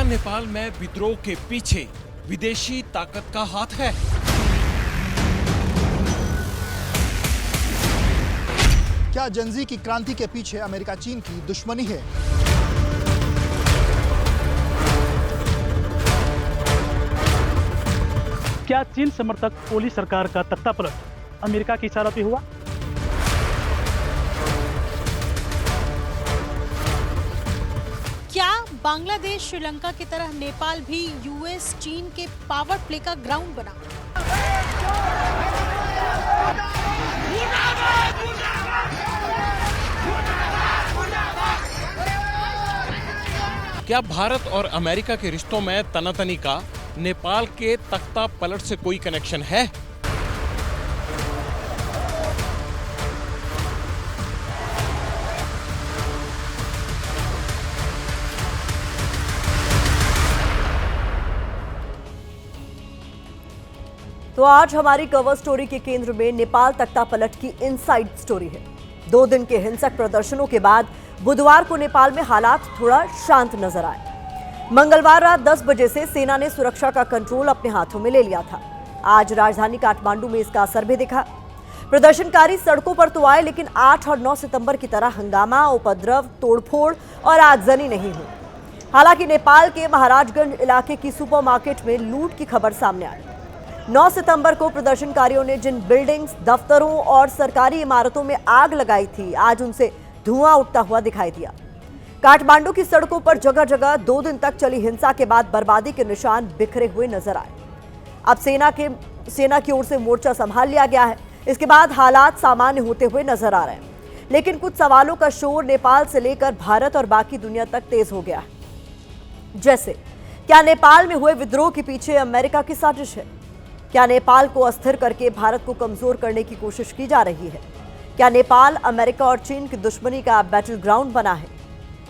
क्या नेपाल में विद्रोह के पीछे विदेशी ताकत का हाथ है? क्या जनजी की क्रांति के पीछे अमेरिका चीन की दुश्मनी है? क्या चीन समर्थक ओली सरकार का तख्तापलट अमेरिका के इशारे पे हुआ? क्या बांग्लादेश श्रीलंका की तरह नेपाल भी यूएस चीन के पावर प्ले का ग्राउंड बना? क्या भारत और अमेरिका के रिश्तों में तनातनी का नेपाल के तख्ता पलट से कोई कनेक्शन है? तो आज हमारी कवर स्टोरी के केंद्र में नेपाल तख्ता पलट की इनसाइड स्टोरी है। 2 दिन के हिंसक प्रदर्शनों के बाद बुधवार को नेपाल में हालात थोड़ा शांत नजर आए। मंगलवार रात 10 बजे से सेना ने सुरक्षा का कंट्रोल अपने हाथों में ले लिया था। आज राजधानी काठमांडू में इसका असर भी दिखा। प्रदर्शनकारी सड़कों पर तो आए, लेकिन 8 और 9 सितंबर की तरह हंगामा, उपद्रव, तोड़फोड़ और आगजनी नहीं हुई। हालांकि नेपाल के महाराजगंज इलाके की सुपरमार्केट में लूट की खबर सामने आई। 9 सितंबर को प्रदर्शनकारियों ने जिन बिल्डिंग्स, दफ्तरों और सरकारी इमारतों में आग लगाई थी, आज उनसे धुआं उठता हुआ दिखाई दिया। काठमांडू की सड़कों पर जगह जगह 2 दिन तक चली हिंसा के बाद बर्बादी के निशान बिखरे हुए नजर आए। अब सेना की ओर से मोर्चा संभाल लिया गया है। इसके बाद हालात सामान्य होते हुए नजर आ रहे हैं, लेकिन कुछ सवालों का शोर नेपाल से लेकर भारत और बाकी दुनिया तक तेज हो गया है। जैसे, क्या नेपाल में हुए विद्रोह के पीछे अमेरिका की साजिश है? क्या नेपाल को अस्थिर करके भारत को कमजोर करने की कोशिश की जा रही है? क्या नेपाल अमेरिका और चीन की दुश्मनी का बैटल ग्राउंड बना है?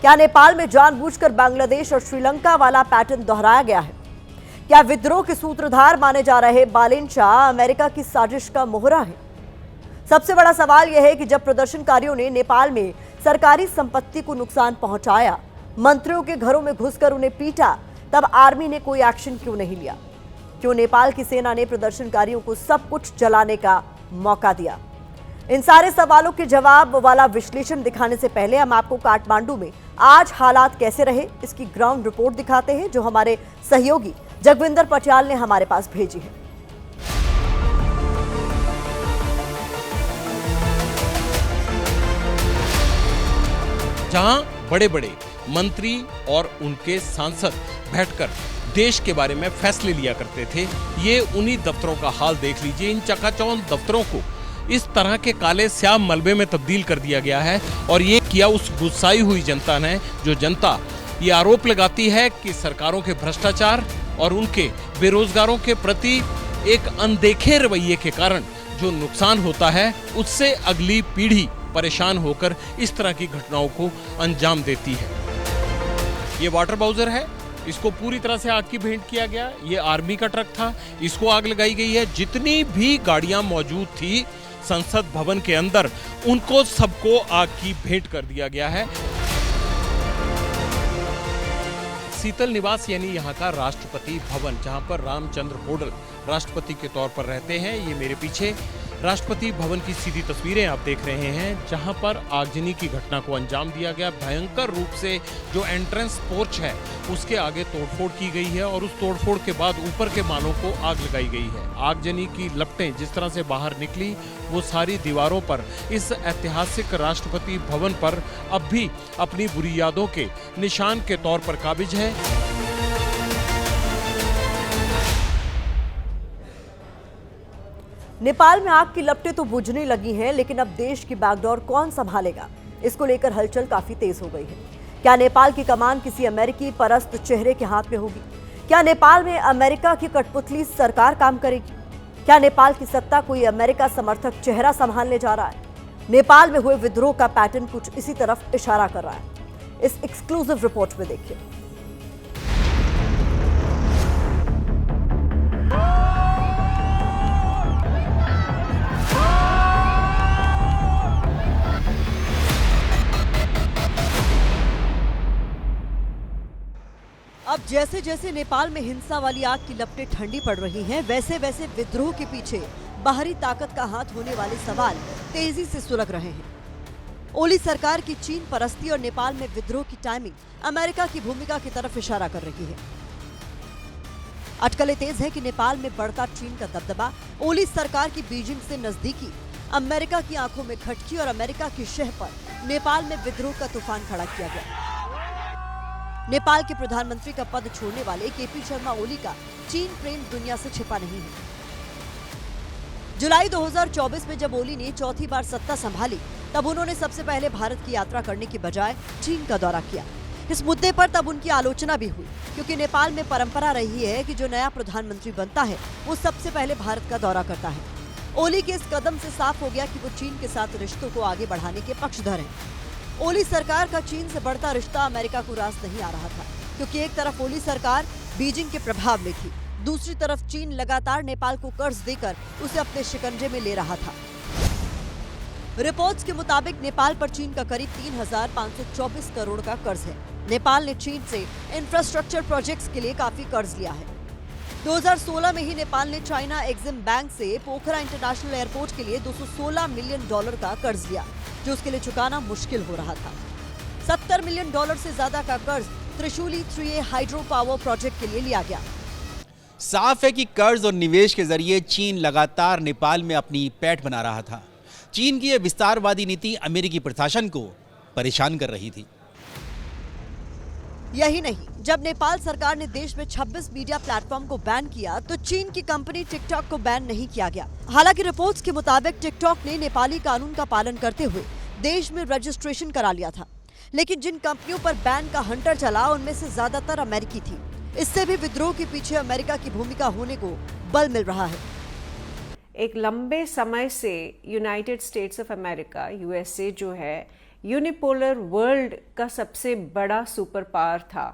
क्या नेपाल में जानबूझकर बांग्लादेश और श्रीलंका वाला पैटर्न दोहराया गया है? क्या विद्रोह के सूत्रधार माने जा रहे बालेन शाह अमेरिका की साजिश का मोहरा है? सबसे बड़ा सवाल यह है कि जब प्रदर्शनकारियों ने नेपाल में सरकारी संपत्ति को नुकसान पहुंचाया, मंत्रियों के घरों में घुसकर उन्हें पीटा, तब आर्मी ने कोई एक्शन क्यों नहीं लिया? क्यों नेपाल की सेना ने प्रदर्शनकारियों को सब कुछ जलाने का मौका दिया? इन सारे सवालों के जवाब वाला विश्लेषण दिखाने से पहले हम आपको काठमांडू में आज हालात कैसे रहे, इसकी ग्राउंड रिपोर्ट दिखाते हैं, जो हमारे सहयोगी जगविंदर पटियाल ने हमारे पास भेजी है। जहां बड़े बड़े मंत्री और उनके सांसद बैठकर देश के बारे में फैसले लिया करते थे, ये उन्हीं दफ्तरों का हाल देख लीजिए। इन चकाचौंध दफ्तरों को इस तरह के काले स्याह मलबे में तब्दील कर दिया गया है, और ये किया उस गुस्साई हुई जनता ने, जो जनता ये आरोप लगाती है कि सरकारों के भ्रष्टाचार और उनके बेरोजगारों के प्रति एक अनदेखे रवैये के कारण जो नुकसान होता है, उससे अगली पीढ़ी परेशान होकर इस तरह की घटनाओं को अंजाम देती है। ये वाटर बाउजर है, इसको पूरी तरह से आग की भेंट किया गया। ये आर्मी का ट्रक था, इसको आग लगाई गई है। जितनी भी गाड़ियां मौजूद थी संसद भवन के अंदर, उनको सबको आग की भेंट कर दिया गया है। शीतल निवास यानी यहाँ का राष्ट्रपति भवन, जहाँ पर रामचंद्र पौडेल राष्ट्रपति के तौर पर रहते हैं। ये मेरे पीछे राष्ट्रपति भवन की सीधी तस्वीरें आप देख रहे हैं, जहां पर आगजनी की घटना को अंजाम दिया गया। भयंकर रूप से जो एंट्रेंस पोर्च है, उसके आगे तोड़फोड़ की गई है, और उस तोड़फोड़ के बाद ऊपर के मालों को आग लगाई गई है। आगजनी की लपटें जिस तरह से बाहर निकली, वो सारी दीवारों पर, इस ऐतिहासिक राष्ट्रपति भवन पर अब भी अपनी बुरी यादों के निशान के तौर पर काबिज है। नेपाल में आग की लपटें तो बुझने लगी हैं, लेकिन अब देश की बैकडोर कौन संभालेगा, इसको लेकर हलचल काफी तेज हो गई है। क्या नेपाल की कमान किसी अमेरिकी परस्त चेहरे के हाथ में होगी? क्या नेपाल में अमेरिका की कठपुतली सरकार काम करेगी? क्या नेपाल की सत्ता कोई अमेरिका समर्थक चेहरा संभालने जा रहा है? नेपाल में हुए विद्रोह का पैटर्न कुछ इसी तरफ इशारा कर रहा है। इस एक्सक्लूसिव रिपोर्ट में देखिए। अब जैसे जैसे नेपाल में हिंसा वाली आग की लपटें ठंडी पड़ रही हैं, वैसे वैसे विद्रोह के पीछे बाहरी ताकत का हाथ होने वाले सवाल तेजी से सुलग रहे हैं। ओली सरकार की चीन परस्ती और नेपाल में विद्रोह की टाइमिंग अमेरिका की भूमिका की तरफ इशारा कर रही है। अटकलें तेज है कि नेपाल में बढ़ता चीन का दबदबा, ओली सरकार की बीजिंग से नजदीकी, अमेरिका की आंखों में खटकी और अमेरिका की शह पर नेपाल में विद्रोह का तूफान खड़ा किया गया। नेपाल के प्रधानमंत्री का पद छोड़ने वाले केपी शर्मा ओली का चीन प्रेम दुनिया से छिपा नहीं है। जुलाई 2024 में जब ओली ने चौथी बार सत्ता संभाली, तब उन्होंने सबसे पहले भारत की यात्रा करने की बजाय चीन का दौरा किया। इस मुद्दे पर तब उनकी आलोचना भी हुई, क्योंकि नेपाल में परंपरा रही है कि जो नया प्रधानमंत्री बनता है वो सबसे पहले भारत का दौरा करता है। ओली के इस कदम से साफ हो गया कि वो चीन के साथ रिश्तों को आगे बढ़ाने के पक्षधर हैं। ओली सरकार का चीन से बढ़ता रिश्ता अमेरिका को रास नहीं आ रहा था, क्योंकि एक तरफ ओली सरकार बीजिंग के प्रभाव में थी, दूसरी तरफ चीन लगातार नेपाल को कर्ज देकर उसे अपने शिकंजे में ले रहा था। रिपोर्ट्स के मुताबिक नेपाल पर चीन का करीब 3,524 करोड़ का कर्ज है। नेपाल ने चीन से इंफ्रास्ट्रक्चर प्रोजेक्ट्स के लिए काफी कर्ज लिया है। 2016 में ही नेपाल ने चाइना एक्सिम बैंक से पोखरा इंटरनेशनल एयरपोर्ट के लिए $216 मिलियन का कर्ज लिया, जो उसके लिए चुकाना मुश्किल हो रहा था। $70 मिलियन से ज्यादा का कर्ज Trishuli 3A hydro power project के लिए लिया गया। साफ है कि कर्ज और निवेश के जरिए चीन लगातार नेपाल में अपनी पैठ बना रहा था। चीन की यह विस्तारवादी नीति अमेरिकी प्रशासन को परेशान कर रही थी। यही नहीं, जब नेपाल सरकार ने देश में 26 मीडिया प्लेटफॉर्म को बैन किया, तो चीन की कंपनी टिकटॉक को बैन नहीं किया गया। हालांकि रिपोर्ट्स के मुताबिक टिकटॉक ने नेपाली कानून का पालन करते हुए देश में रजिस्ट्रेशन करा लिया था, लेकिन जिन कंपनियों पर बैन का हंटर चला उनमें से ज्यादातर अमेरिकी थी। इससे भी विद्रोह के पीछे अमेरिका की भूमिका होने को बल मिल रहा है। एक लंबे समय से United states of America USA जो है यूनिपोलर वर्ल्ड का सबसे बड़ा सुपर पावर था,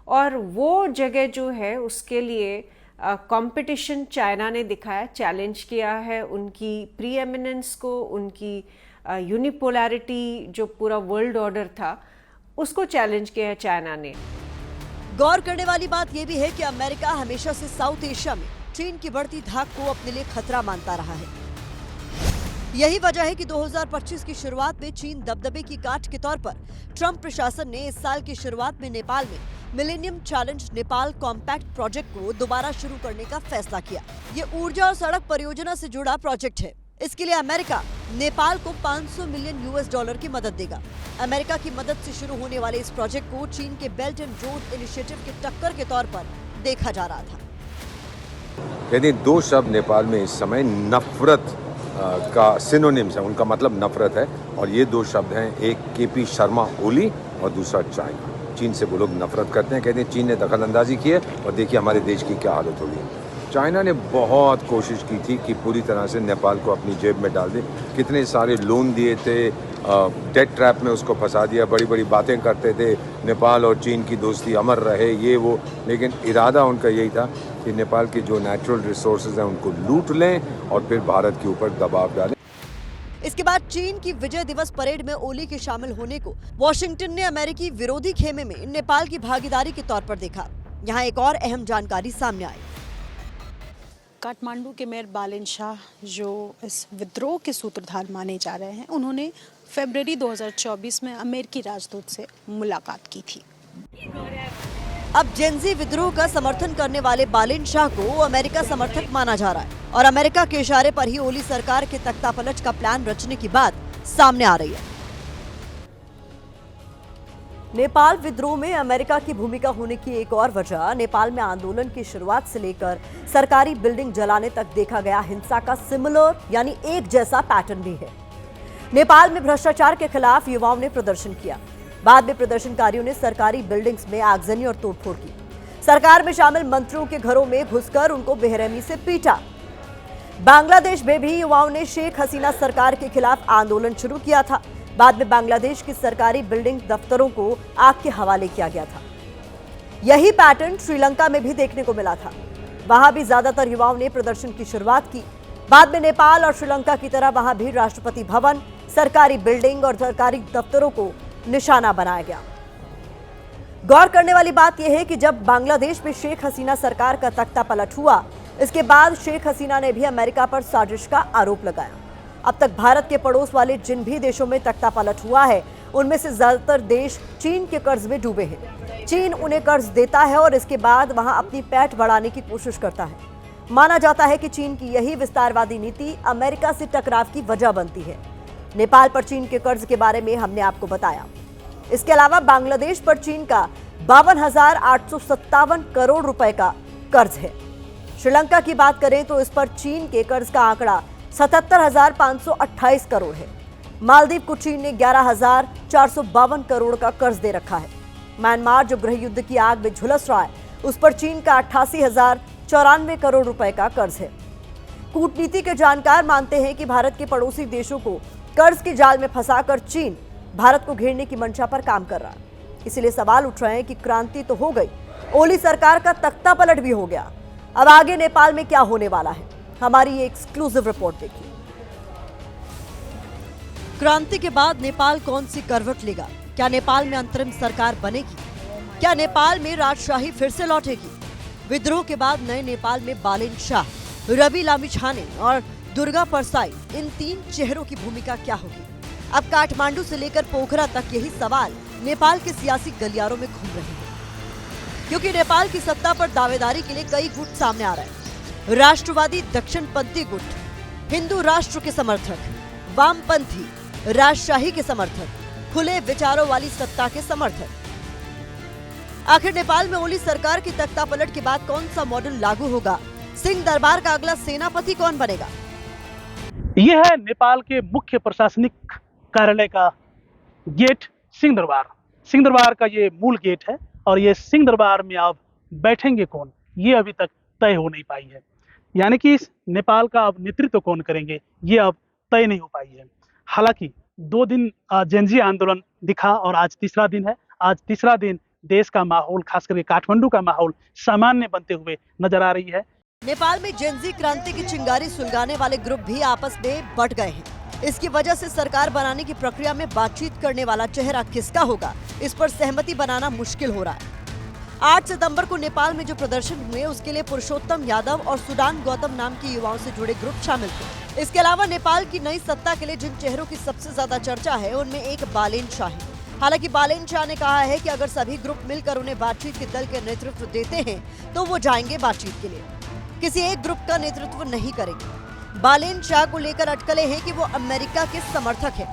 और वो जगह जो है उसके लिए कंपटीशन चाइना ने दिखाया, चैलेंज किया है उनकी प्रीएमिनेंस को, उनकी यूनिपोलैरिटी जो पूरा वर्ल्ड ऑर्डर था उसको चैलेंज किया है चाइना ने। गौर करने वाली बात यह भी है कि अमेरिका हमेशा से साउथ एशिया में चीन की बढ़ती धाक को अपने लिए खतरा मानता रहा है। यही वजह है कि 2025 की शुरुआत में चीन दबदबे की काट के तौर पर ट्रंप प्रशासन ने इस साल की शुरुआत में नेपाल में millennium challenge Nepal compact project को दोबारा शुरू करने का फैसला किया। ये ऊर्जा और सड़क परियोजना से जुड़ा प्रोजेक्ट है। इसके लिए अमेरिका नेपाल को $500 मिलियन की मदद देगा। अमेरिका की मदद से शुरू होने वाले इस प्रोजेक्ट को चीन के बेल्ट एंड रोड इनिशिएटिव के टक्कर के तौर पर देखा जा रहा था। यदि दो शब्द नेपाल में इस समय नफरत का सिनोनिम्स है, उनका मतलब नफरत है, और ये दो शब्द हैं, एक केपी शर्मा ओली और दूसरा चाइना। चीन से वो लोग नफरत करते हैं, कहते हैं चीन ने दखल अंदाजी की है और देखिए हमारे देश की क्या हालत होगी। चाइना ने बहुत कोशिश की थी कि पूरी तरह से नेपाल को अपनी जेब में डाल दे, कितने सारे लोन दिए थे, डेट ट्रैप में उसको फंसा दिया, बड़ी बड़ी बातें करते थे, नेपाल और चीन की दोस्ती अमर रहे, ये वो, लेकिन इरादा उनका यही था कि नेपाल की जो नेचुरल रिसोर्सेज हैं उनको लूट लें और फिर भारत के ऊपर दबाव डालें। इसके बाद चीन की विजय दिवस परेड में ओली के शामिल होने को वॉशिंगटन ने अमेरिकी विरोधी खेमे में नेपाल की भागीदारी के तौर पर देखा। यहाँ एक और अहम जानकारी सामने आई। काठमांडू के मेयर बालेन शाह, जो इस विद्रोह के सूत्रधार माने जा रहे हैं, उन्होंने फरवरी 2024 में अमेरिकी राजदूत से मुलाकात की थी। अब जेनजी विद्रोह का समर्थन करने वाले बालेन शाह को अमेरिका समर्थक माना जा रहा है, और अमेरिका के इशारे पर ही ओली सरकार के तख्तापलट का प्लान रचने की बात सामने आ रही है। नेपाल विद्रोह में अमेरिका की भूमिका होने की एक और वजह नेपाल में आंदोलन की शुरुआत से लेकर सरकारी बिल्डिंग जलाने तक देखा गया हिंसा का सिमिलर यानी एक जैसा पैटर्न भी है। नेपाल में भ्रष्टाचार के खिलाफ युवाओं ने प्रदर्शन किया। बाद में प्रदर्शनकारियों ने सरकारी बिल्डिंग्स में आगजनी और तोड़फोड़ की। सरकार में शामिल मंत्रियों के घरों में घुसकर उनको बेरहमी से पीटा। बांग्लादेश में भी युवाओं ने शेख हसीना सरकार के खिलाफ आंदोलन शुरू किया था। बाद में बांग्लादेश की सरकारी बिल्डिंग दफ्तरों को आग के हवाले किया गया था। यही पैटर्न श्रीलंका में भी देखने को मिला था। वहां भी ज्यादातर युवाओं ने प्रदर्शन की शुरुआत की। बाद में नेपाल और श्रीलंका की तरह वहां भी राष्ट्रपति भवन, सरकारी बिल्डिंग और सरकारी दफ्तरों को निशाना बनाया गया। गौर करने वाली बात यह है कि जब बांग्लादेश में शेख हसीना सरकार का तख्ता पलट हुआ, इसके बाद शेख हसीना ने भी अमेरिका पर साजिश का आरोप लगाया। अब तक भारत के पड़ोस वाले जिन भी देशों में तख्ता पलट हुआ है, उनमें से ज्यादातर देश चीन के कर्ज में डूबे हैं। चीन उन्हें कर्ज देता है और इसके बाद वहां अपनी पैठ बढ़ाने की कोशिश करता है। माना जाता है कि चीन की यही विस्तारवादी नीति अमेरिका से टकराव की वजह बनती है। नेपाल पर चीन के कर्ज के बारे में हमने आपको बताया। इसके अलावा बांग्लादेश पर चीन का 52,857 करोड़ रुपए का कर्ज है। श्रीलंका की बात करें तो इस पर चीन के कर्ज का आंकड़ा 77,528 करोड़ है। मालदीव को चीन ने 11,452 करोड़ का कर्ज दे रखा है। म्यांमार जो गृह युद्ध की आग में झुलस रहा है, उस पर चीन का 88,094 करोड़ रुपए का कर्ज है। कूटनीति के जानकार मानते हैं कि भारत के पड़ोसी देशों को कर्ज के जाल में फंसाकर चीन भारत को घेरने की मंशा पर काम कर रहा है। इसीलिए सवाल उठ रहे हैं कि क्रांति तो हो गई, ओली सरकार का तख्ता पलट भी हो गया। अब आगे नेपाल में क्या होने वाला है, हमारी ये एक्सक्लूसिव रिपोर्ट देखिए। क्रांति के बाद नेपाल कौन सी करवट लेगा? क्या नेपाल में अंतरिम सरकार बनेगी? क्या नेपाल में राजशाही फिर से लौटेगी? विद्रोह के बाद नए नेपाल में बालेन शाह, रवि लामिछाने और दुर्गा परसाई, इन तीन चेहरों की भूमिका क्या होगी? अब काठमांडू से लेकर पोखरा तक यही सवाल नेपाल के सियासी गलियारों में घूम रहे हैं, क्योंकि नेपाल की सत्ता पर दावेदारी के लिए कई गुट सामने आ रहे हैं। राष्ट्रवादी दक्षिणपंथी गुट, हिंदू राष्ट्र के समर्थक, वामपंथी, राजशाही के समर्थक, खुले विचारों वाली सत्ता के समर्थक। आखिर नेपाल में ओली सरकार की तख्ता पलट के बाद कौन सा मॉडल लागू होगा? सिंह दरबार का अगला सेनापति कौन बनेगा? यह है नेपाल के मुख्य प्रशासनिक कार्यालय का गेट, सिंह दरबार। सिंह दरबार का ये मूल गेट है और ये सिंह दरबार में अब बैठेंगे कौन, ये अभी तक तय हो नहीं पाई है। यानी कि इस नेपाल का अब नेतृत्व कौन करेंगे, ये अब तय नहीं हो पाई है। हालांकि 2 दिन जेनजी आंदोलन दिखा और आज तीसरा दिन है। आज तीसरा दिन देश का माहौल, खास करके काठमांडू का माहौल सामान्य बनते हुए नजर आ रही है। नेपाल में जेनजी क्रांति की चिंगारी सुलगाने वाले ग्रुप भी आपस में बंट गए हैं। इसकी वजह से सरकार बनाने की प्रक्रिया में बातचीत करने वाला चेहरा किसका होगा, इस पर सहमति बनाना मुश्किल हो रहा है। 8 सितंबर को नेपाल में जो प्रदर्शन हुए, उसके लिए पुरुषोत्तम यादव और सुडान गौतम नाम के युवाओं से जुड़े ग्रुप शामिल थे। इसके अलावा नेपाल की नई सत्ता के लिए जिन चेहरों की सबसे ज्यादा चर्चा है, उनमें एक बालेन शाह है। हालांकि बालेन शाह ने कहा है कि अगर सभी ग्रुप मिलकर उन्हें बातचीत के दल के नेतृत्व देते हैं तो वो जाएंगे बातचीत के लिए, किसी एक ग्रुप का नेतृत्व नहीं करेंगे। बालेन शाह को लेकर अटकलें हैं कि वो अमेरिका के समर्थक हैं।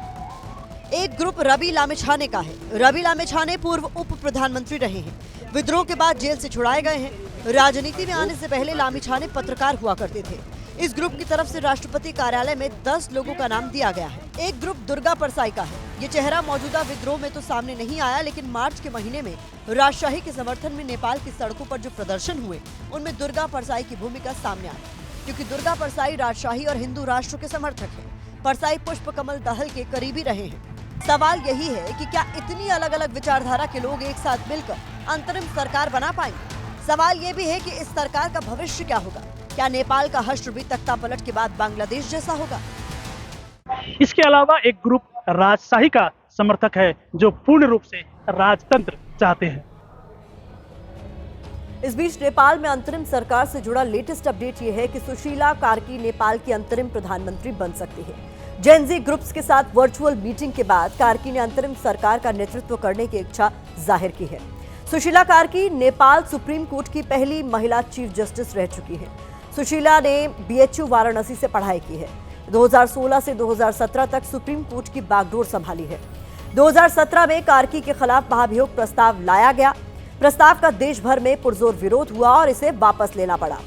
एक ग्रुप रवि लामिछाने का है। रवि लामिछाने पूर्व उप प्रधानमंत्री रहे हैं, विद्रोह के बाद जेल से छुड़ाए गए हैं। राजनीति में आने से पहले लामिछाने पत्रकार हुआ करते थे। इस ग्रुप की तरफ से राष्ट्रपति कार्यालय में 10 लोगों का नाम दिया गया है। एक ग्रुप दुर्गा परसाई का है। ये चेहरा मौजूदा विद्रोह में तो सामने नहीं आया, लेकिन मार्च के महीने में राजशाही के समर्थन में नेपाल की सड़कों पर जो प्रदर्शन हुए, उनमें दुर्गा परसाई की भूमिका सामने आई, क्योंकि दुर्गा परसाई राजशाही और हिंदू राष्ट्र के समर्थक हैं। परसाई पुष्प कमल दहल के करीबी रहे हैं। सवाल यही है कि क्या इतनी अलग अलग विचारधारा के लोग एक साथ मिलकर अंतरिम सरकार बना पाएंगे? सवाल ये भी है कि इस सरकार का भविष्य क्या होगा? क्या नेपाल का हश्र भी तख्ता पलट के बाद बांग्लादेश जैसा होगा? इसके अलावा एक ग्रुप राजशाही का समर्थक है, जो पूर्ण रूप से राजतंत्र चाहते हैं। इस बीच नेपाल में अंतरिम सरकार से जुड़ा लेटेस्ट अपडेट ये है कि सुशीला कार्की नेपाल की अंतरिम प्रधानमंत्री बन सकती है। जेनजी ग्रुप्स के साथ वर्चुअल मीटिंग के बाद कार्की ने अंतरिम सरकार का नेतृत्व करने की इच्छा जाहिर की है। सुशीला कार्की नेपाल सुप्रीम कोर्ट की पहली महिला चीफ जस्टिस रह चुकी है। सुशीला ने BHU वाराणसी से पढ़ाई की है। 2016 से 2017 तक सुप्रीम कोर्ट की बागडोर संभाली है। 2017 में कार्की के खिलाफ महाभियोग प्रस्ताव लाया गया। प्रस्ताव का देश भर में पुरजोर विरोध हुआ और इसे वापस लेना पड़ा।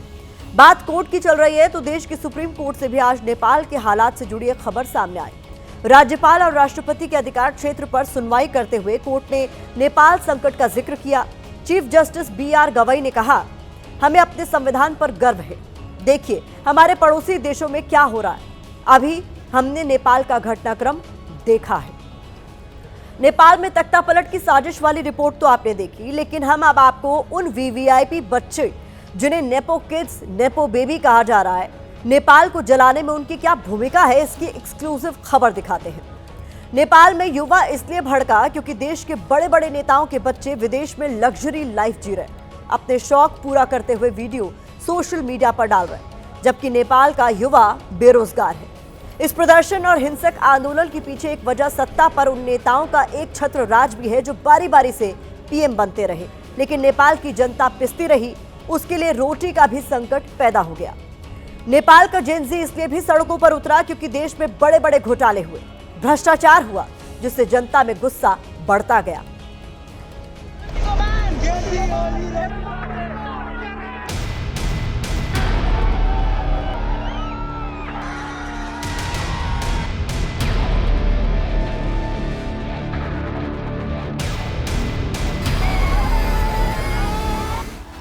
बात कोर्ट की चल रही है तो देश की सुप्रीम कोर्ट से भी आज नेपाल के हालात से जुड़ी एक खबर सामने आई। राज्यपाल और राष्ट्रपति के अधिकार क्षेत्र पर सुनवाई करते हुए कोर्ट ने नेपाल संकट का जिक्र किया। चीफ जस्टिस BR गवई ने कहा, हमें अपने संविधान पर गर्व है। देखिए हमारे पड़ोसी देशों में क्या हो रहा है। अभी हमने नेपाल का घटनाक्रम देखा है। नेपाल में तख्ता पलट की साजिश वाली रिपोर्ट तो आपने देखी, लेकिन हम अब आपको उन VVIP बच्चे जिन्हें नेपो किड्स, नेपो बेबी कहा जा रहा है, नेपाल को जलाने में उनकी क्या भूमिका है, इसकी एक्सक्लूसिव खबर दिखाते हैं। नेपाल में युवा इसलिए भड़का क्योंकि देश के बड़े बड़े नेताओं के बच्चे विदेश में लग्जरी लाइफ जी रहे, अपने शौक पूरा करते हुए वीडियो सोशल मीडिया पर डाल रहे, जबकि नेपाल का युवा बेरोजगार है। इस प्रदर्शन और हिंसक आंदोलन के पीछे एक वजह सत्ता पर उन नेताओं का एक छत्र राज भी है जो बारी बारी से पीएम बनते रहे, लेकिन नेपाल की जनता पिसती रही, उसके लिए रोटी का भी संकट पैदा हो गया। नेपाल का जेनजी इसलिए भी सड़कों पर उतरा क्योंकि देश में बड़े बड़े घोटाले हुए, भ्रष्टाचार हुआ, जिससे जनता में गुस्सा बढ़ता गया।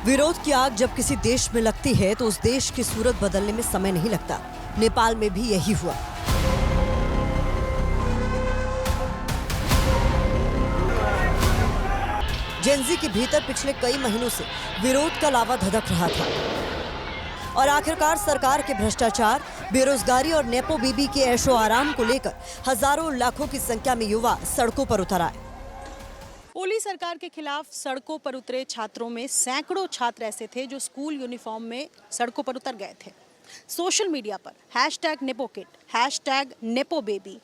विरोध की आग जब किसी देश में लगती है तो उस देश की सूरत बदलने में समय नहीं लगता। नेपाल में भी यही हुआ। जेनजी के भीतर पिछले कई महीनों से विरोध का लावा धधक रहा था और आखिरकार सरकार के भ्रष्टाचार, बेरोजगारी और नेपो बीबी के ऐशो आराम को लेकर हजारों लाखों की संख्या में युवा सड़कों पर उतर आए। ओली सरकार के खिलाफ सड़कों पर उतरे छात्रों में सैकड़ों छात्र ऐसे थे जो स्कूल यूनिफॉर्म में सड़कों पर उतर गए थे। सोशल मीडिया पर #NepoKid, #NepoBaby,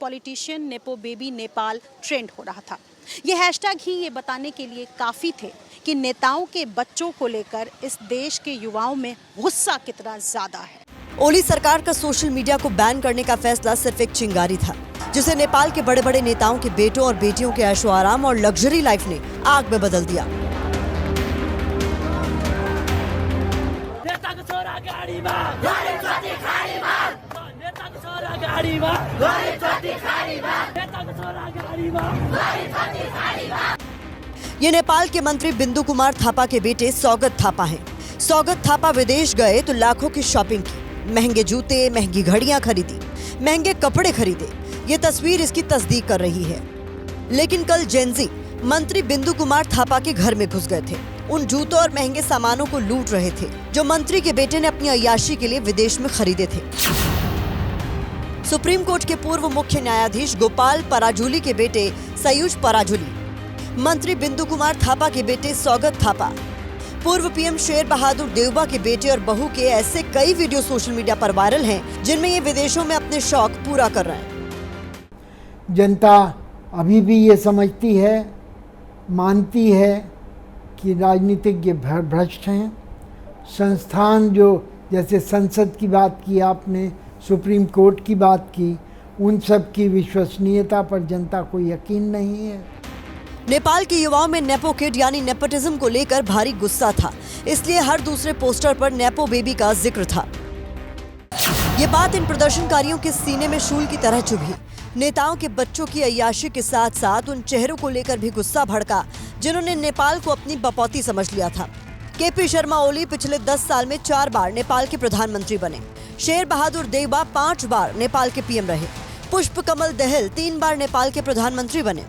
#PoliticianNepoBaby Nepal trend हो रहा था। ये हैशटैग ही ये बताने के लिए काफ़ी थे कि नेताओं के बच्चों को लेकर इस देश के युवाओं में गुस्सा कितना ज़्यादा है। ओली सरकार का सोशल मीडिया को बैन करने का फैसला सिर्फ एक चिंगारी था, जिसे नेपाल के बड़े बड़े नेताओं के बेटों और बेटियों के ऐशो आराम और लग्जरी लाइफ ने आग में बदल दिया। ये नेपाल के मंत्री बिंदु कुमार थापा के बेटे सौगत थापा हैं। सौगत थापा विदेश गए तो लाखों की शॉपिंग की, महंगे जूते, महंगी घड़ियां खरीदी, महंगे कपड़े खरीदे। ये तस्वीर इसकी तस्दीक कर रही है। लेकिन कल जेनजी मंत्री बिंदु कुमार थापा के घर में घुस गए थे। उन जूतों और महंगे सामानों को लूट रहे थे जो मंत्री के बेटे ने अपनी अय्याशी के लिए विदेश में खरीदे थे। सुप्रीम कोर्ट के पूर्व मुख्य न्यायाधीश गोपाल पराजुली के बेटे सयूज पराजुली, मंत्री बिंदु कुमार थापा के बेटे सौगत थापा, पूर्व पीएम शेर बहादुर देउबा के बेटे और बहू के ऐसे कई वीडियो सोशल मीडिया पर वायरल हैं जिनमें ये विदेशों में अपने शौक पूरा कर रहे हैं। जनता अभी भी ये समझती है, मानती है कि राजनीतिज्ञ भ्रष्ट हैं। संस्थान जो जैसे संसद की बात की आपने, सुप्रीम कोर्ट की बात की, उन सब की विश्वसनीयता पर जनता को यकीन नहीं है। नेपाल के युवाओं में नेपो किड यानी नेपोटिज्म को लेकर भारी गुस्सा था, इसलिए हर दूसरे पोस्टर पर नेपो बेबी का जिक्र था। ये बात इन प्रदर्शनकारियों के सीने में शूल की तरह चुभी। नेताओं के बच्चों की अय्याशी के साथ साथ उन चेहरों को लेकर भी गुस्सा भड़का जिन्होंने नेपाल को अपनी बपौती समझ लिया था। केपी शर्मा ओली पिछले 10 साल में 4 बार नेपाल के प्रधानमंत्री बने। शेर बहादुर देउबा 5 बार नेपाल के पीएम रहे। पुष्प कमल दहल 3 बार नेपाल के प्रधानमंत्री बने।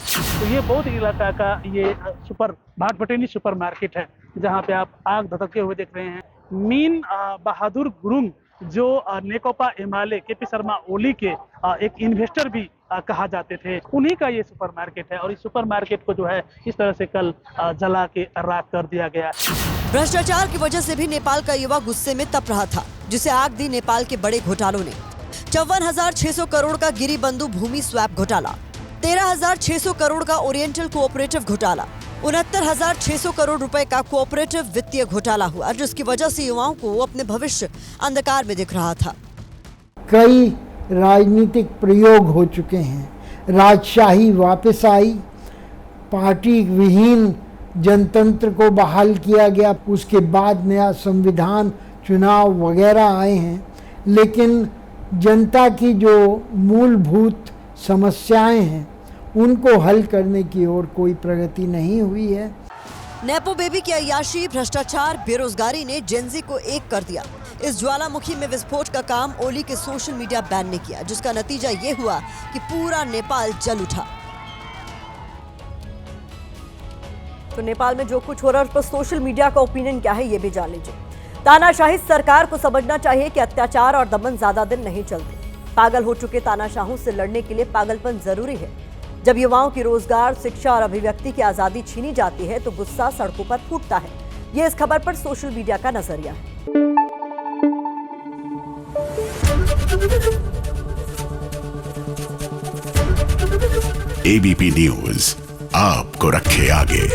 तो ये बौद्ध इलाका का ये भाटभटेनी सुपर मार्केट है जहाँ पे आप आग धधकते हुए देख रहे हैं। मीन बहादुर गुरुङ जो नेकपा एमाले केपी शर्मा ओली के एक इन्वेस्टर भी कहा जाते थे, उन्हीं का ये सुपर मार्केट है और इस सुपर मार्केट को जो है इस तरह से कल जला के राख कर दिया गया। भ्रष्टाचार की वजह से भी नेपाल का युवा गुस्से में तप रहा था, जिसे आग दी नेपाल के बड़े घोटालों ने। 54,600 करोड़ का गिरिबंधु भूमि स्वैप घोटाला, 13,600 करोड़ का ओरिएंटल कोऑपरेटिव घोटाला, 69,600 करोड़ रुपए का कोऑपरेटिव वित्तीय घोटाला हुआ, जिसकी वजह से युवाओं को अपने भविष्य अंधकार में दिख रहा था। कई राजनीतिक प्रयोग हो चुके हैं, राजशाही वापस आई, पार्टी विहीन जनतंत्र को बहाल किया गया, उसके बाद नया संविधान, चुनाव वगैरह आए हैं, लेकिन जनता की जो मूलभूत समस्याएं हैं उनको हल करने की ओर कोई प्रगति नहीं हुई है। नेपो बेबी की अय्याशी, भ्रष्टाचार, बेरोजगारी ने जेनजी को एक कर दिया। इस ज्वालामुखी में विस्फोट का काम ओली के सोशल मीडिया बैन ने किया, जिसका नतीजा ये हुआ कि पूरा नेपाल जल उठा। तो नेपाल में जो कुछ हो रहा है उस पर सोशल मीडिया का ओपिनियन क्या है ये भी जान लीजिए। तानाशाही सरकार को समझना चाहिए कि अत्याचार और दमन ज्यादा दिन नहीं चलते। पागल हो चुके तानाशाहों से लड़ने के लिए पागलपन जरूरी है। जब युवाओं की रोजगार, शिक्षा और अभिव्यक्ति की आजादी छीनी जाती है तो गुस्सा सड़कों पर फूटता है। ये इस खबर पर सोशल मीडिया का नजरिया है। एबीपी न्यूज आपको रखे आगे।